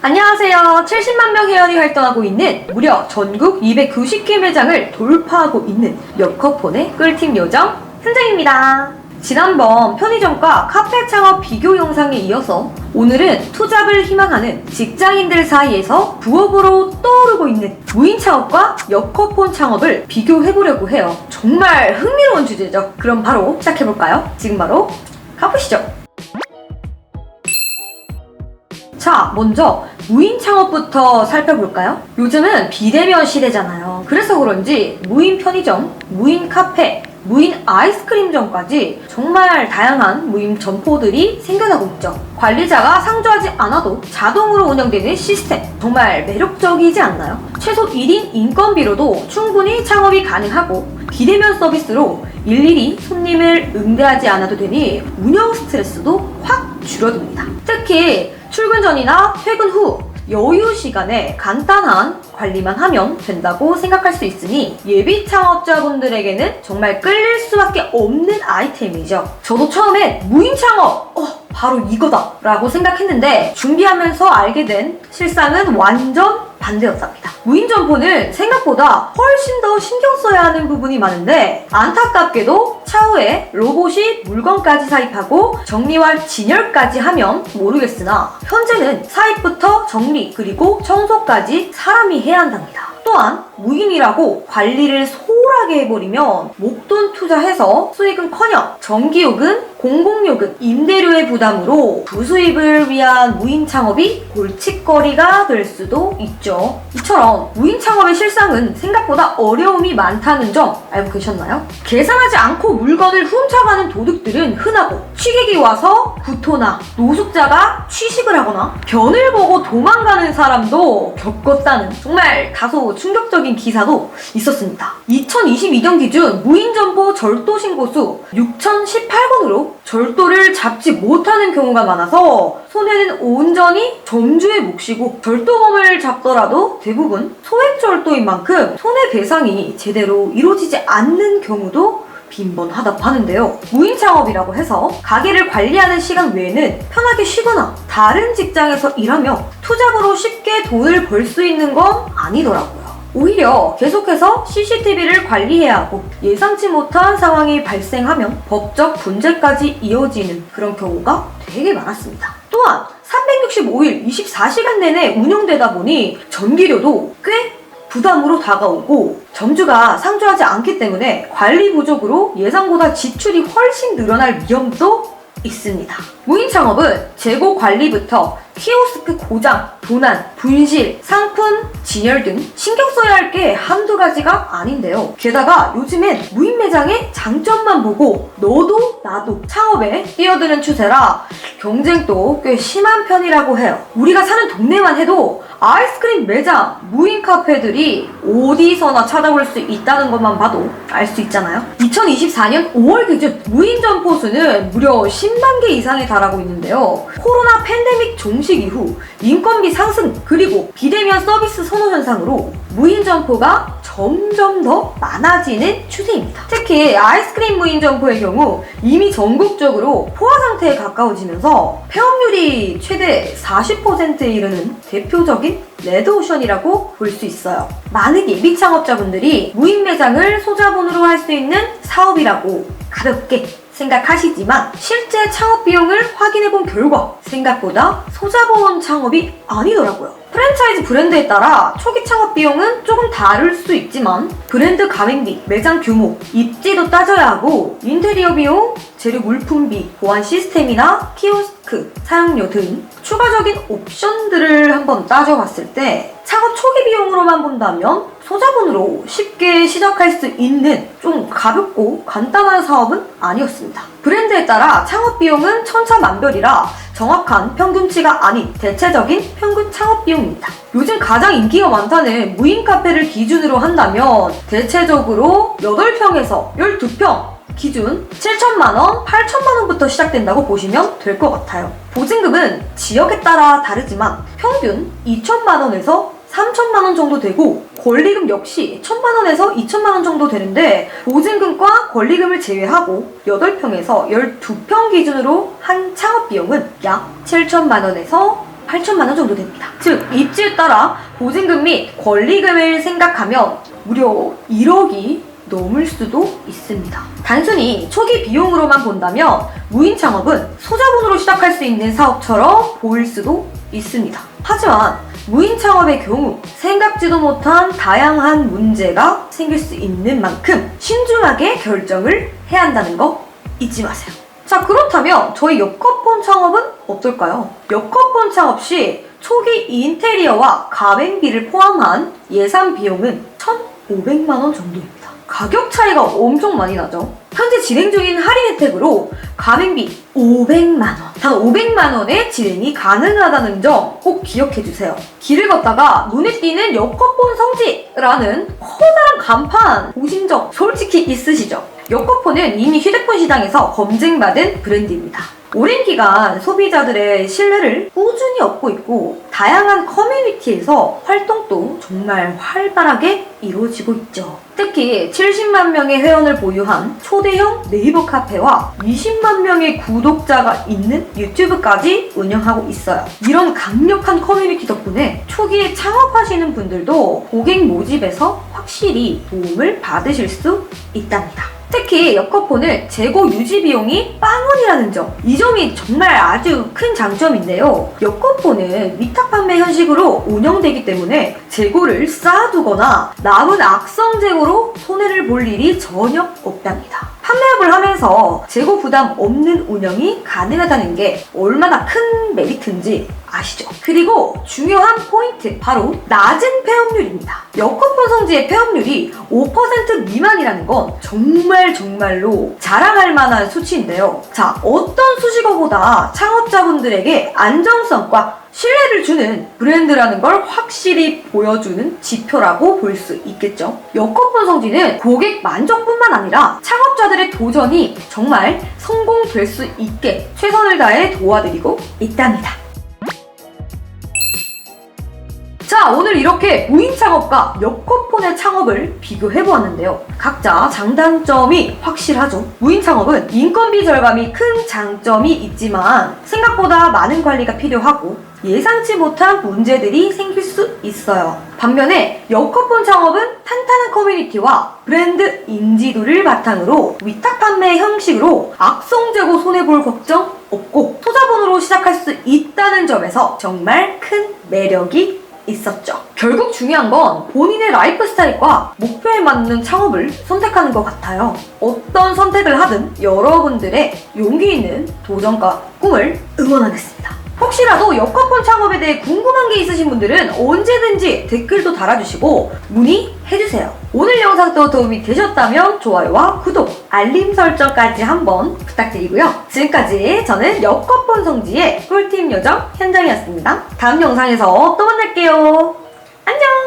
안녕하세요. 70만 명 회원이 활동하고 있는 무려 전국 290개 매장을 돌파하고 있는 여커폰의 꿀팁 요정 현정입니다. 지난번 편의점과 카페 창업 비교 영상에 이어서 오늘은 투잡을 희망하는 직장인들 사이에서 부업으로 떠오르고 있는 무인 창업과 여커폰 창업을 비교해보려고 해요. 정말 흥미로운 주제죠. 그럼 바로 시작해볼까요? 지금 바로 가보시죠. 자, 먼저 무인 창업부터 살펴볼까요? 요즘은 비대면 시대잖아요. 그래서 그런지 무인 편의점, 무인 카페, 무인 아이스크림점까지 정말 다양한 무인 점포들이 생겨나고 있죠. 관리자가 상주하지 않아도 자동으로 운영되는 시스템, 정말 매력적이지 않나요? 최소 1인 인건비로도 충분히 창업이 가능하고 비대면 서비스로 일일이 손님을 응대하지 않아도 되니 운영 스트레스도 확 줄어듭니다. 특히 출근 전이나 퇴근 후 여유 시간에 간단한 관리만 하면 된다고 생각할 수 있으니 예비 창업자분들에게는 정말 끌릴 수밖에 없는 아이템이죠. 저도 처음엔 무인 창업! 바로 이거다! 라고 생각했는데 준비하면서 알게 된 실상은 완전 반대였답니다. 무인 점포는 생각보다 훨씬 더 신경 써야 하는 부분이 많은데 안타깝게도 차후에 로봇이 물건까지 사입하고 정리와 진열까지 하면 모르겠으나 현재는 사입부터 정리 그리고 청소까지 사람이 해야 한답니다. 또한 무인이라고 관리를 소홀하게 해버리면 목돈 투자해서 수익은커녕 전기요금, 공공요금, 임대료의 부담으로 부수입을 위한 무인 창업이 골칫거리가 될 수도 있죠. 이처럼 무인 창업의 실상은 생각보다 어려움이 많다는 점 알고 계셨나요? 계산하지 않고 물건을 훔쳐가는 도둑들은 흔하고 취객이 와서 구토나 노숙자가 취식을 하거나 변을 보고 도망가는 사람도 겪었다는 정말 다소 충격적인 기사도 있었습니다. 2022년 기준 무인점포 절도 신고수 6018건으로 절도를 잡지 못하는 경우가 많아서 손해는 온전히 점주의 몫이고 절도범을 잡더라도 대부분 소액절도인 만큼 손해배상이 제대로 이루어지지 않는 경우도 빈번하다고 하는데요. 무인 창업이라고 해서 가게를 관리하는 시간 외에는 편하게 쉬거나 다른 직장에서 일하며 투잡으로 쉽게 돈을 벌 수 있는 건 아니더라고요. 오히려 계속해서 CCTV를 관리해야 하고 예상치 못한 상황이 발생하면 법적 분쟁까지 이어지는 그런 경우가 되게 많았습니다. 또한 365일 24시간 내내 운영되다 보니 전기료도 꽤 부담으로 다가오고 점주가 상주하지 않기 때문에 관리 부족으로 예상보다 지출이 훨씬 늘어날 위험도 있습니다. 무인 창업은 재고 관리부터 키오스크 고장, 도난, 분실, 상품 진열 등 신경 써야 할 게 한두 가지가 아닌데요. 게다가 요즘엔 무인 매장의 장점만 보고 너도 나도 창업에 뛰어드는 추세라 경쟁도 꽤 심한 편이라고 해요. 우리가 사는 동네만 해도 아이스크림 매장, 무인 카페들이 어디서나 찾아볼 수 있다는 것만 봐도 알 수 있잖아요. 2024년 5월 기준 무인 점포 수는 무려 10만 개 이상에 달하고 있는데요. 코로나 팬데믹 종식 이후 인건비 상승 그리고 비대면 서비스 선호 현상으로 무인 점포가 점점 더 많아지는 추세입니다. 특히 아이스크림 무인 점포의 경우 이미 전국적으로 포화 상태에 가까워지면서 폐업률이 최대 40%에 이르는 대표적인 레드오션이라고 볼 수 있어요. 많은 예비 창업자분들이 무인 매장을 소자본으로 할 수 있는 사업이라고 가볍게 생각하시지만 실제 창업 비용을 확인해본 결과 생각보다 소자본 창업이 아니더라고요. 프랜차이즈 브랜드에 따라 초기 창업 비용은 조금 다를 수 있지만 브랜드 가맹비, 매장 규모, 입지도 따져야 하고 인테리어 비용, 재료 물품비, 보안 시스템이나 키오스크, 사용료 등 추가적인 옵션들을 한번 따져봤을 때 창업 초기 비용으로만 본다면 소자본으로 쉽게 시작할 수 있는 좀 가볍고 간단한 사업은 아니었습니다. 브랜드에 따라 창업 비용은 천차만별이라 정확한 평균치가 아닌 대체적인 평균 창업 비용입니다. 요즘 가장 인기가 많다는 무인 카페를 기준으로 한다면 대체적으로 8평에서 12평 기준 7천만원, 8천만원부터 시작된다고 보시면 될 것 같아요. 보증금은 지역에 따라 다르지만 평균 2천만원에서 3천만원 정도 되고 권리금 역시 1천만원에서 2천만원 정도 되는데 보증금과 권리금을 제외하고 8평에서 12평 기준으로 한 창업 비용은 약 7천만원에서 8천만 원 정도 됩니다. 즉 입지에 따라 보증금 및 권리금을 생각하면 무려 1억이 넘을 수도 있습니다. 단순히 초기 비용으로만 본다면 무인 창업은 소자본으로 시작할 수 있는 사업처럼 보일 수도 있습니다. 하지만 무인 창업의 경우 생각지도 못한 다양한 문제가 생길 수 있는 만큼 신중하게 결정을 해야 한다는 거 잊지 마세요. 자, 그렇다면 저희 역커폰 창업은 어떨까요? 역커폰 창업 시 초기 인테리어와 가맹비를 포함한 예산 비용은 1,500만 원 정도입니다. 가격 차이가 엄청 많이 나죠. 현재 진행 중인 할인 혜택으로 가맹비 500만 원, 단 500만 원에 진행이 가능하다는 점 꼭 기억해주세요. 길을 걷다가 눈에 띄는 역커폰 성지라는 커다란 간판 보신 적 솔직히 있으시죠? 역커폰은 이미 휴대폰 시장에서 검증받은 브랜드입니다. 오랜 기간 소비자들의 신뢰를 꾸준히 얻고 있고 다양한 커뮤니티에서 활동도 정말 활발하게 이루어지고 있죠. 특히 70만 명의 회원을 보유한 초대형 네이버 카페와 20만 명의 구독자가 있는 유튜브까지 운영하고 있어요. 이런 강력한 커뮤니티 덕분에 초기에 창업하시는 분들도 고객 모집에서 확실히 도움을 받으실 수 있답니다. 특히 역커폰은 재고 유지 비용이 빵원이라는 점, 이 점이 정말 아주 큰 장점인데요. 역커폰은 위탁 판매 형식으로 운영되기 때문에 재고를 쌓아두거나 남은 악성 재고로 손해를 볼 일이 전혀 없답니다. 판매업을 하면서 재고 부담 없는 운영이 가능하다는 게 얼마나 큰 메리트인지 아시죠? 그리고 중요한 포인트, 바로 낮은 폐업률입니다. 역커폰 성지의 폐업률이 5% 미만이라는 건 정말로 자랑할 만한 수치인데요. 자, 어떤 수식어보다 창업자분들에게 안정성과 신뢰를 주는 브랜드라는 걸 확실히 보여주는 지표라고 볼 수 있겠죠. 역커폰 성지는 고객 만족뿐만 아니라 창업자들의 도전이 정말 성공될 수 있게 최선을 다해 도와드리고 있답니다. 자, 오늘 이렇게 무인 창업과 역커폰의 창업을 비교해보았는데요. 각자 장단점이 확실하죠. 무인 창업은 인건비 절감이 큰 장점이 있지만 생각보다 많은 관리가 필요하고 예상치 못한 문제들이 생길 수 있어요. 반면에 역커폰 창업은 탄탄한 커뮤니티와 브랜드 인지도를 바탕으로 위탁 판매 형식으로 악성 재고 손해볼 걱정 없고 소자본으로 시작할 수 있다는 점에서 정말 큰 매력이 있었죠. 결국 중요한 건 본인의 라이프 스타일과 목표에 맞는 창업을 선택하는 것 같아요. 어떤 선택을 하든 여러분들의 용기 있는 도전과 꿈을 응원하겠습니다. 혹시라도 역커폰 창업에 대해 궁금한 게 있으신 분들은 언제든지 댓글도 달아주시고 문의해주세요. 오늘 영상도 도움이 되셨다면 좋아요와 구독, 알림 설정까지 한번 부탁드리고요. 지금까지 저는 역커폰 성지의 꿀팁 요정 현정이었습니다. 다음 영상에서 또 만날게요. 안녕!